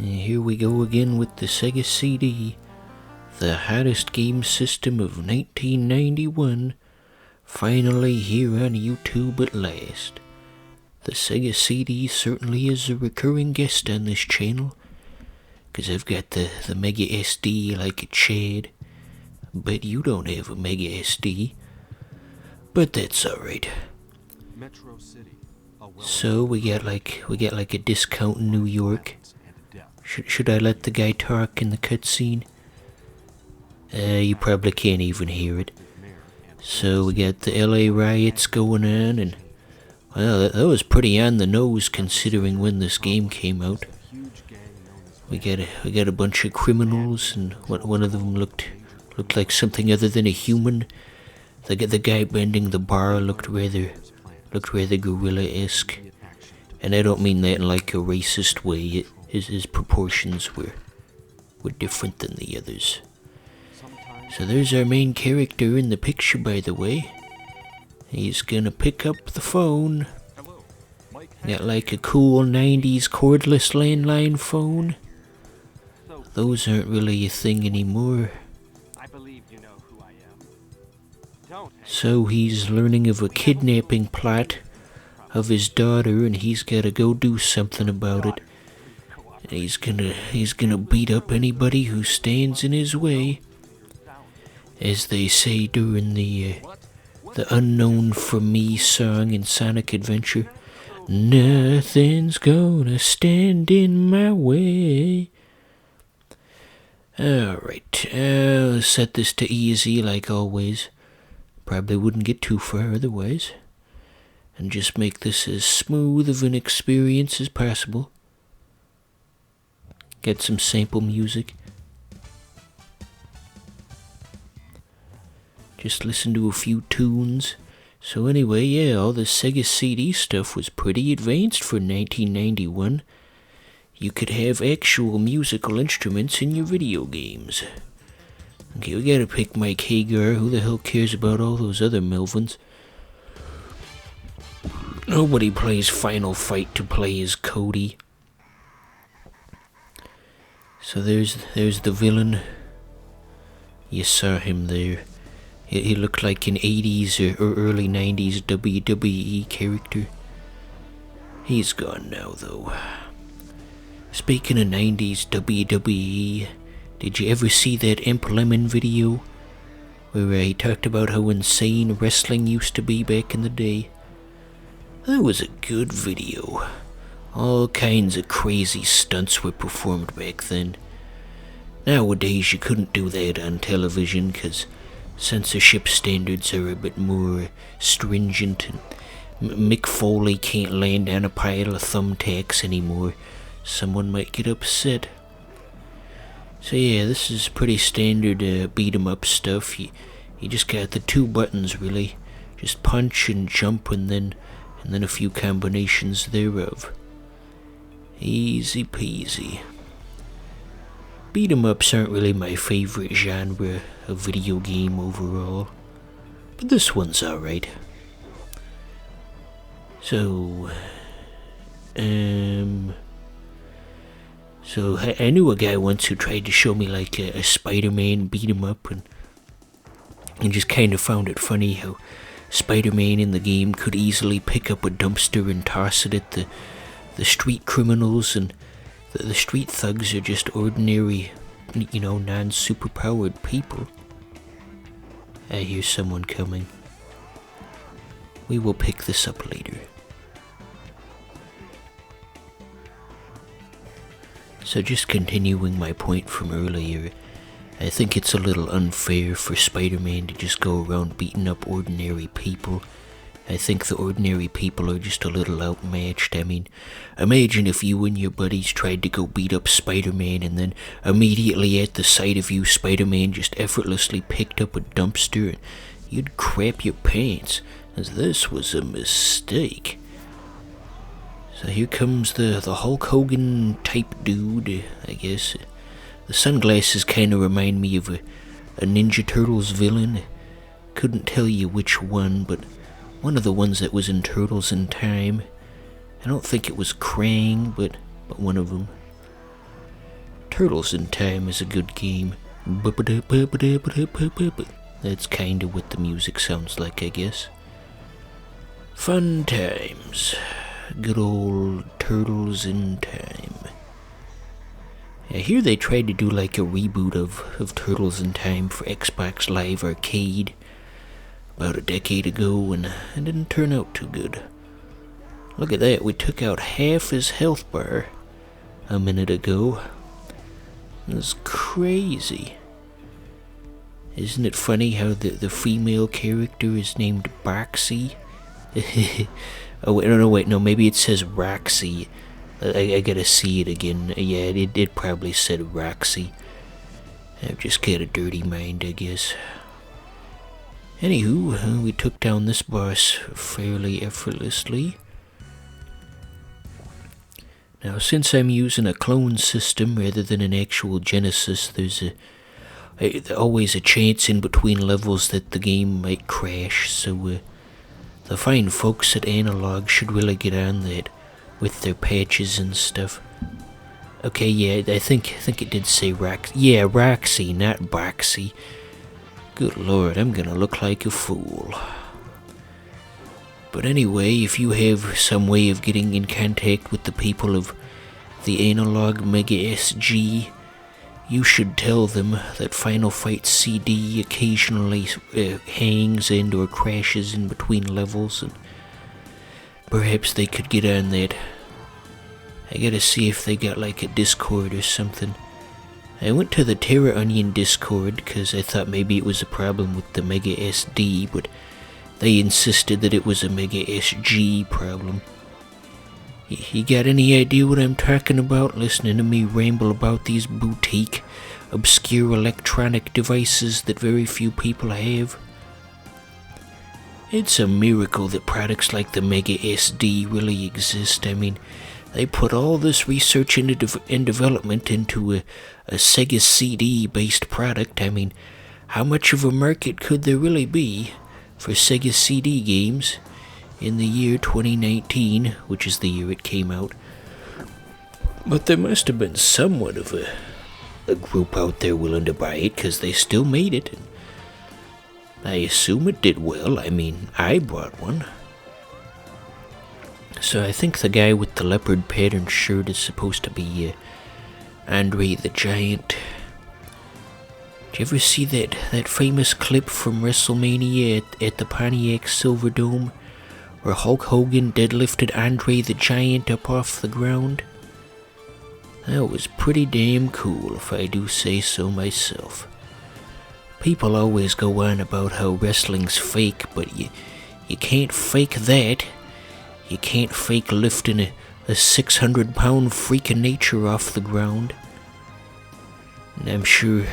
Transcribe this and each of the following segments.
And here we go again with the Sega CD, the hottest game system of 1991, finally here on YouTube at last. The Sega CD certainly is a recurring guest on this channel, cause I've got the Mega SD like a Chad. Bet you don't have a Mega SD, but that's alright. Metro City. So we got like a discount in New York. Should I let the guy talk in the cutscene? You probably can't even hear it. So we got the LA riots going on, and well, that was pretty on the nose considering when this game came out. We got a bunch of criminals, and one of them looked like something other than a human. The guy bending the bar looked rather gorilla-esque, and I don't mean that in like a racist way. His proportions were different than the others. So there's our main character in the picture, by the way. He's gonna pick up the phone. Got like a cool 90s cordless landline phone. Those aren't really a thing anymore. So he's learning of a kidnapping plot of his daughter, and he's gotta go do something about it. And he's gonna beat up anybody who stands in his way. As they say during the Unknown For Me song in Sonic Adventure, nothing's gonna stand in my way. Alright, I'll set this to easy like always. Probably wouldn't get too far otherwise. And just make this as smooth of an experience as possible. Get some sample music. Just listen to a few tunes. So anyway, yeah, all the Sega CD stuff was pretty advanced for 1991. You could have actual musical instruments in your video games. Okay, we gotta pick Mike Hagar. Who the hell cares about all those other Melvins? Nobody plays Final Fight to play as Cody. So there's the villain. You saw him there. He looked like an 80s or early 90s WWE character. He's gone now, though. Speaking of 90s WWE, did you ever see that Imp Lemon video where he talked about how insane wrestling used to be back in the day? That was a good video. All kinds of crazy stunts were performed back then. Nowadays you couldn't do that on television because censorship standards are a bit more stringent, and Mick Foley can't land on a pile of thumbtacks anymore. Someone might get upset. So yeah, this is pretty standard beat 'em up stuff. You just got the two buttons really. Just punch and jump, and then a few combinations thereof. Easy peasy. Beat 'em ups aren't really my favorite genre of video game overall, but this one's alright. So I knew a guy once who tried to show me like a Spider-Man beat 'em up, and just kind of found it funny how Spider-Man in the game could easily pick up a dumpster and toss it at the street criminals, and the street thugs are just ordinary, non-superpowered people. I hear someone coming. We will pick this up later. So just continuing my point from earlier, I think it's a little unfair for Spider-Man to just go around beating up ordinary people. I think the ordinary people are just a little outmatched. I mean, imagine if you and your buddies tried to go beat up Spider-Man, and then immediately at the sight of you, Spider-Man just effortlessly picked up a dumpster, and you'd crap your pants, as this was a mistake. So here comes the Hulk Hogan type dude, I guess. The sunglasses kind of remind me of a Ninja Turtles villain. Couldn't tell you which one, but one of the ones that was in Turtles in Time. I don't think it was Krang, but one of them. Turtles in Time is a good game. That's kinda what the music sounds like, I guess. Fun times. Good old Turtles in Time. I hear they tried to do like a reboot of Turtles in Time for Xbox Live Arcade about a decade ago, and it didn't turn out too good. Look at that, we took out half his health bar a minute ago. That's crazy. Isn't it funny how the female character is named Boxy? Oh, wait, no, maybe it says Roxy. I gotta see it again. Yeah, it probably said Roxy. I've just got a dirty mind, I guess. Anywho, we took down this boss fairly effortlessly. Now, since I'm using a clone system rather than an actual Genesis, there's always a chance in between levels that the game might crash, so the fine folks at Analog should really get on that with their patches and stuff. Okay, yeah, I think it did say Roxy. Yeah, Roxy, not Boxy. Good lord, I'm gonna look like a fool. But anyway, if you have some way of getting in contact with the people of the Analog Mega SG, you should tell them that Final Fight CD occasionally hangs and or crashes in between levels, and perhaps they could get on that. I gotta see if they got like a Discord or something. I went to the Terra Onion Discord because I thought maybe it was a problem with the Mega SD, but they insisted that it was a Mega SG problem. You got any idea what I'm talking about, listening to me ramble about these boutique, obscure electronic devices that very few people have? It's a miracle that products like the Mega SD really exist. I mean, they put all this research and development into a Sega CD-based product. I mean, how much of a market could there really be for Sega CD games in the year 2019, which is the year it came out? But there must have been somewhat of a group out there willing to buy it, because they still made it. And I assume it did well. I mean, I bought one. So I think the guy with the leopard pattern shirt is supposed to be Andre the Giant. Did you ever see that famous clip from WrestleMania at the Pontiac Silverdome, where Hulk Hogan deadlifted Andre the Giant up off the ground? That was pretty damn cool, if I do say so myself. People always go on about how wrestling's fake, but you can't fake that. You can't fake lifting a 600-pound freak of nature off the ground. And I'm sure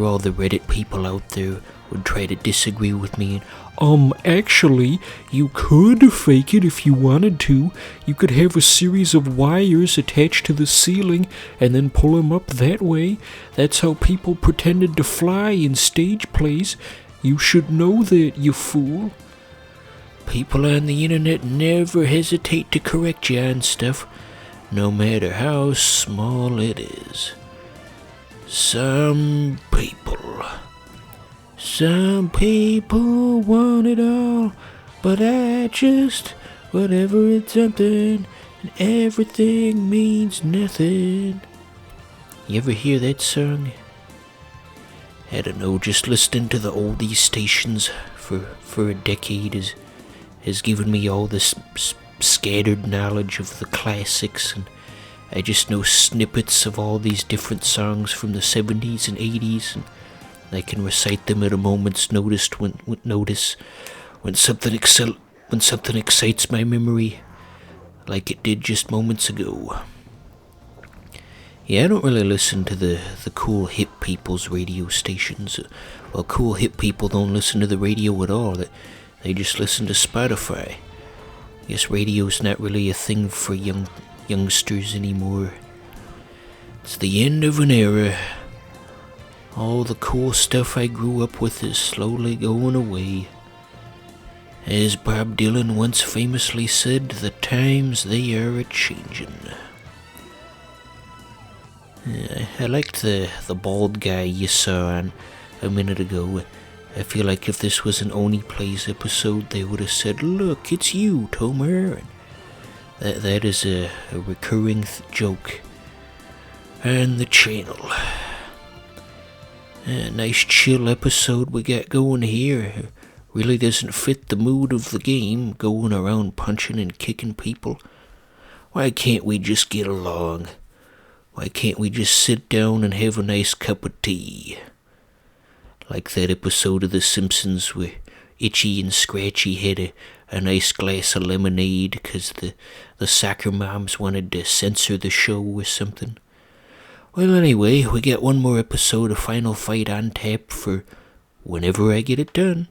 all the Reddit people out there would try to disagree with me. Actually, you could fake it if you wanted to. You could have a series of wires attached to the ceiling and then pull them up that way. That's how people pretended to fly in stage plays. You should know that, you fool. People on the internet never hesitate to correct you on stuff, no matter how small it is. Some people want it all, but whatever it's something, and everything means nothing. You ever hear that song? I don't know, just listening to the oldies stations for a decade has given me all this scattered knowledge of the classics, and I just know snippets of all these different songs from the 70s and 80s, and I can recite them at a moment's notice when something excites my memory, like it did just moments ago. Yeah, I don't really listen to the cool hip people's radio stations. Well, cool hip people don't listen to the radio at all. They just listen to Spotify. I guess radio's not really a thing for youngsters anymore. It's the end of an era. All the cool stuff I grew up with is slowly going away. As Bob Dylan once famously said, the times they are a-changin'. I liked the bald guy you saw on a minute ago. I feel like if this was an Oni Plays episode, they would have said, "Look, it's you, Tomer." That is a recurring joke on the channel. A nice chill episode we got going here. Really doesn't fit the mood of the game, going around punching and kicking people. Why can't we just get along? Why can't we just sit down and have a nice cup of tea? Like that episode of The Simpsons where Itchy and Scratchy had a nice glass of lemonade because the soccer moms wanted to censor the show or something. Well, anyway, we got one more episode of Final Fight on tap for whenever I get it done.